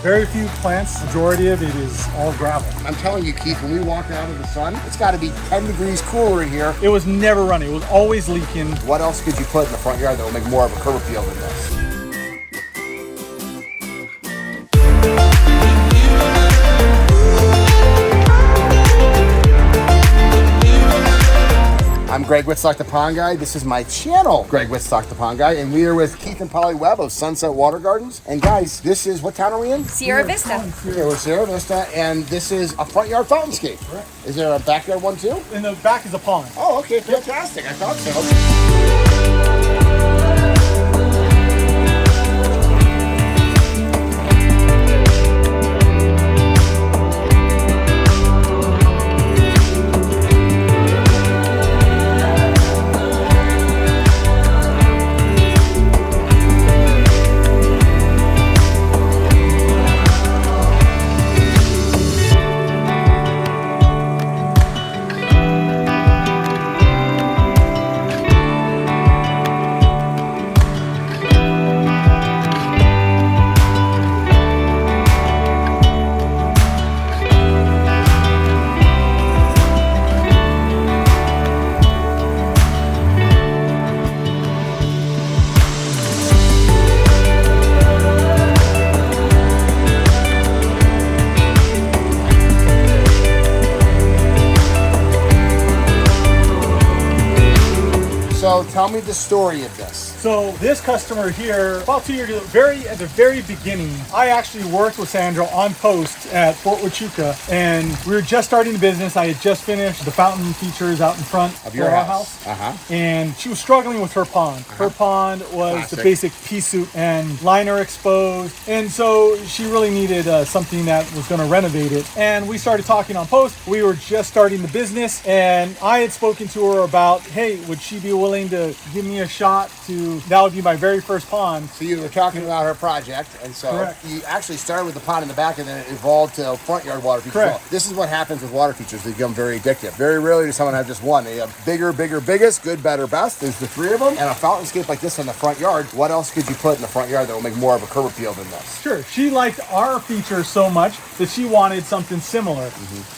Very few plants, majority of it is all gravel. I'm telling you, Keith, when we walk out in the sun, it's got to be 10 degrees cooler in here. It was never running. It was always leaking. What else could you put in the front yard that will make more of a curb appeal than this? I'm Greg Wittstock, the Pond Guy. This is my channel, Greg Wittstock, the Pond Guy, and we are with Keith and Polly Webb of Sunset Water Gardens. And guys, this is, what town are we in? Sierra Vista. Okay, we're Sierra Vista, and this is a front yard fountainscape. Correct. Is there a backyard one too? In the back is a pond. Oh, okay, fantastic. I thought so. So tell me the story of this. So this customer here, about 2 years ago, at the very beginning, I actually worked with Sandra on post at Fort Huachuca, and we were just starting the business. I had just finished the fountain features out in front Of your our house. And she was struggling with her pond. Her pond was Classic. the basic pea soup and liner exposed, and so she really needed something that was going to renovate it. And we started talking on post. We were just starting the business, and I had spoken to her about, hey, would she be willing to give me a shot to, that would be my very first pond. So you were talking about her project, and so Correct. you actually started with the pond in the back, and then it evolved to front yard water features. Correct. Well, this is what happens with water features. They become very addictive. Very rarely does someone have just one. They have bigger, bigger, biggest, good, better, best. There's the three of them, and a fountainscape like this in the front yard. What else could you put in the front yard that will make more of a curb appeal than this? Sure, she liked our feature so much that she wanted something similar.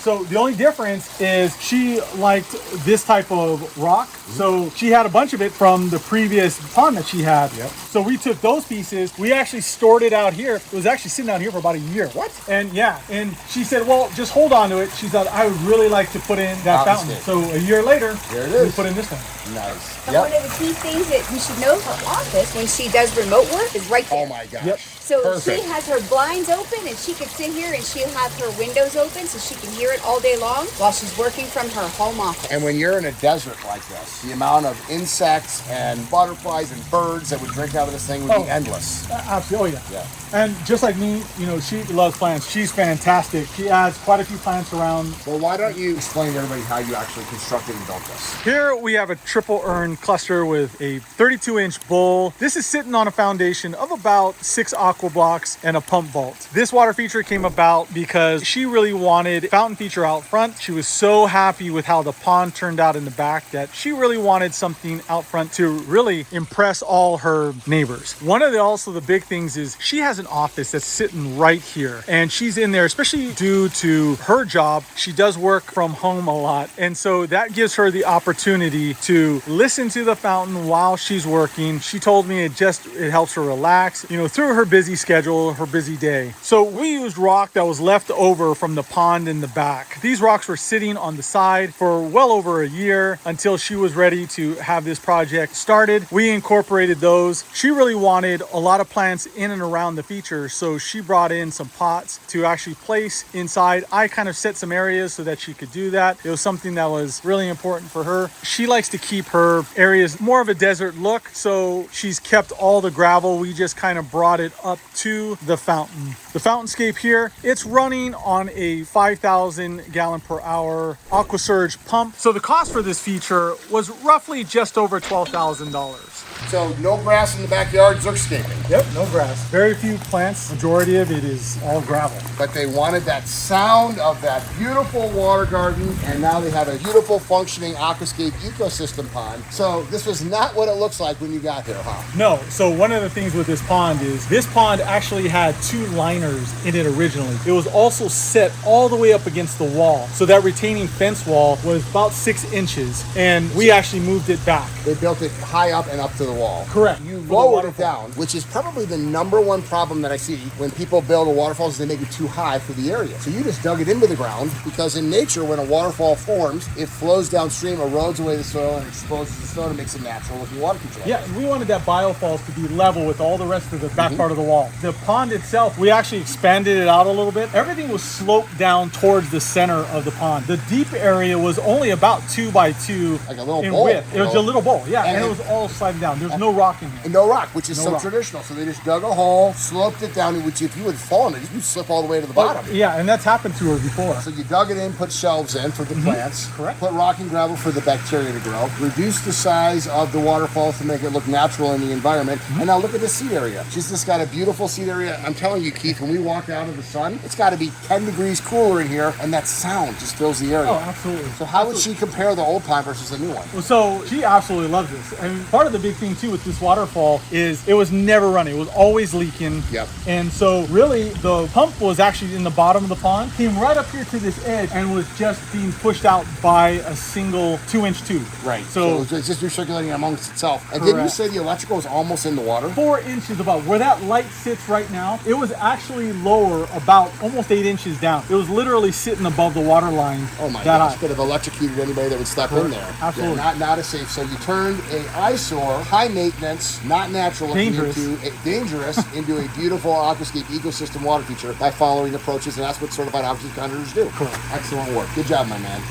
So the only difference is she liked this type of rock. So she had a bunch of it from the previous pond that she had. Yep. So we took those pieces, we actually stored it out here. It was actually sitting out here for about a year. What? And yeah, and she said, well, just hold on to it. She thought, I would really like to put in that fountain. So a year later, There it we is. put in this one. Nice. And one of the key things that you should know her office when she does remote work is right there. Oh my gosh. Yep. So Perfect. she has her blinds open and she could sit here and she'll have her windows open so she can hear it all day long while she's working from her home office. And when you're in a desert like this, the amount of insects and butterflies and birds that would drink out of this thing would be endless. Absolutely, Yeah. And just like me, you know, she loves plants. She's fantastic. She adds quite a few plants around. Well, why don't you explain to everybody how you actually constructed and built this? Here we have a triple urn cluster with a 32-inch bowl. This is sitting on a foundation of about 6 aqua blocks and a pump vault. This water feature came about because she really wanted fountain feature out front. She was so happy with how the pond turned out in the back that she really wanted something out front to really impress all her neighbors. One of the big things is she has an office that's sitting right here, and she's in there, especially due to her job. She does work from home a lot, and so that gives her the opportunity to listen to the fountain while she's working. She told me it helps her relax, you know, through her busy schedule, her busy day. So we used rock that was left over from the pond in the back. These rocks were sitting on the side for well over a year until she was ready to have this project started. We incorporated those. She really wanted a lot of plants in and around the feature, so she brought in some pots to actually place inside. I kind of set some areas so that she could do that. It was something that was really important for her. She likes to keep her areas more of a desert look, so she's kept all the gravel. We just kind of brought it up to the fountain. The fountainscape here, it's running on a 5,000 gallon per hour AquaSurge pump. So the cost for this feature was roughly just over $12,000. So no grass in the backyard, Xerscaping. Yep, no grass. Very few plants. Majority of it is all gravel. But they wanted that sound of that beautiful water garden, and now they have a beautiful functioning Aquascape ecosystem pond. So this was not what it looks like when you got here, huh? No, so one of the things with this pond is this pond actually had 2 liners in it originally. It was also set all the way up against the wall. So that retaining fence wall was about 6 inches, and we actually moved it back. They built it high up and up to the wall. Correct. You For the lowered it waterfall. down, which is probably the #1 problem that I see when people build a waterfall is they make it too high for the area. So you just dug it into the ground, because in nature, when a waterfall forms, it flows downstream, erodes away the soil, and exposes the soil and makes a natural looking water feature. Yeah, we wanted that biofalls to be level with all the rest of the back part of the wall. The pond itself, we actually expanded it out a little bit. Everything was sloped down towards the center of the pond. The deep area was only about 2 by 2 Like a little in bowl. width. It was a little bowl, yeah, and And it was all sliding down. There's no rock in here. And no rock, which is No so rock. traditional. So they just dug a hole, sloped it down, which if you would fall in it, you'd slip all the way to the bottom. Yeah, and that's happened to her before. So you dug it in, put shelves in for the plants. Correct. Put rock and gravel for the bacteria to grow. Reduce the size of the waterfalls to make it look natural in the environment. And now look at the seed area. She's just got a beautiful seed area. I'm telling you, Keith, when we walk out of the sun, it's got to be 10 degrees cooler in here, and that sound just fills the area. Oh, absolutely. So how would she compare the old pond versus the new one? Well, so she absolutely loves this. And part of the big thing too with this waterfall is it was never running. It was always leaking. Yep. And so really the pump was actually in the bottom of the pond, came right up here to this edge and was just being pushed out by a single 2-inch tube. Right. So it's just recirculating amongst itself. And didn't you Correct. say the electrical was almost in the water? 4 inches above where that light sits right now, it was actually lower about almost 8 inches down. It was literally sitting above the water line. Oh my that gosh, high. could have electrocuted anybody that would step in there. Absolutely. Yeah, not as safe. So you turned a eyesore, high maintenance, not natural looking Dangerous. into a beautiful aquascape ecosystem water feature by following approaches, and that's what certified aquascape contractors do. Correct. Excellent work. Good job, my man.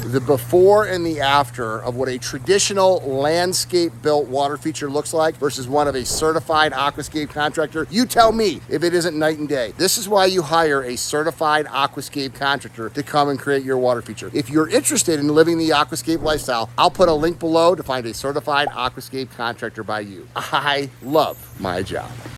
The before and the after of what a traditional landscape built water feature looks like versus one of a certified aquascape contractor. You tell me if it isn't night and day. This is why you hire a certified aquascape contractor to come and create your water feature. If you're interested in living the aquascape lifestyle, I'll put a link below to find a certified aquascape contractor by you. I love my job.